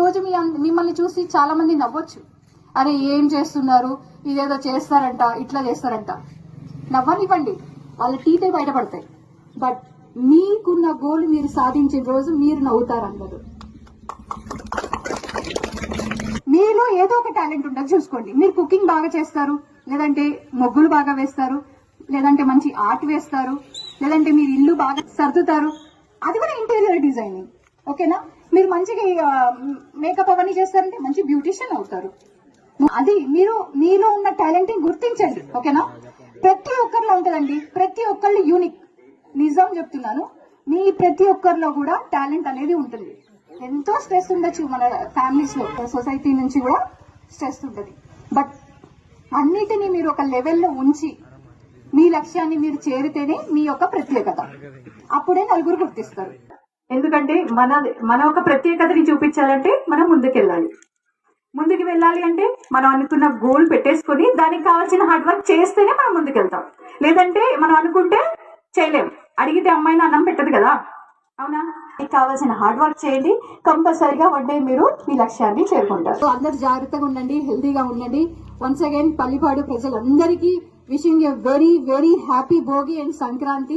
రోజు మిమ్మల్ని చూసి చాలా మంది నవ్వచ్చు, అరే ఏం చేస్తున్నారు, ఇదేదో చేస్తారంట, ఇట్లా చేస్తారంట. నవ్వనివ్వండి, వాళ్ళ టీతే బయటపడతాయి. బట్ మీకున్న గోల్ మీరు సాధించిన రోజు మీరు నవ్వుతారు అందరూ. మీలో ఏదో ఒక టాలెంట్ ఉంటుంది, చూసుకోండి. మీరు కుకింగ్ బాగా చేస్తారు, లేదంటే ముగ్గులు బాగా వేస్తారు, లేదంటే మంచి ఆర్ట్ వేస్తారు, లేదంటే మీరు ఇల్లు బాగా సర్దుతారు. అది కూడా ఇంటీరియర్ డిజైనింగ్. ఓకేనా? మీరు మంచిగా మేకప్ అవన్నీ చేస్తారంటే మంచి బ్యూటిషియన్ అవుతారు. అది మీరు మీలో ఉన్న టాలెంట్ ని గుర్తించండి. ఓకేనా? ప్రతి ఒక్కరిలో ఉంటుందండి, ప్రతి ఒక్కళ్ళు యూనిక్. నిజం చెప్తున్నాను, మీ ప్రతి ఒక్కరిలో కూడా టాలెంట్ అనేది ఉంటుంది. ఎంతో స్ట్రెస్ ఉండొచ్చు మన ఫ్యామిలీస్ లో, సొసైటీ నుంచి కూడా స్ట్రెస్ ఉంటుంది. బట్ అన్నిటినీ మీరు ఒక లెవెల్లో ఉంచి మీ లక్ష్యాన్ని మీరు చేరితేనే మీ యొక్క ప్రత్యేకత. అప్పుడే నలుగురు గుర్తిస్తారు. ఎందుకంటే మన ఒక ప్రత్యేకతని చూపించాలంటే మనం ముందుకు వెళ్ళాలి అంటే మనం అనుకున్న గోల్ పెట్టేసుకుని దానికి కావాల్సిన హార్డ్ వర్క్ చేస్తేనే మనం ముందుకెళ్తాం. లేదంటే మనం అనుకుంటే చేయలేం. అడిగితే అమ్మాయిని అన్నం పెట్టదు కదా, అవునా? మీకు కావాల్సిన హార్డ్ వర్క్ చేయండి, కంపల్సరీగా వన్ డే మీరు మీ లక్ష్యాన్ని చేరుకుంటారు. సో అందరు జాగ్రత్తగా ఉండండి, హెల్తీగా ఉండండి. వన్స్ అగైన్ పల్లిపాడు ప్రజలందరికీ wishing a very very happy Bhogi and Sankranti.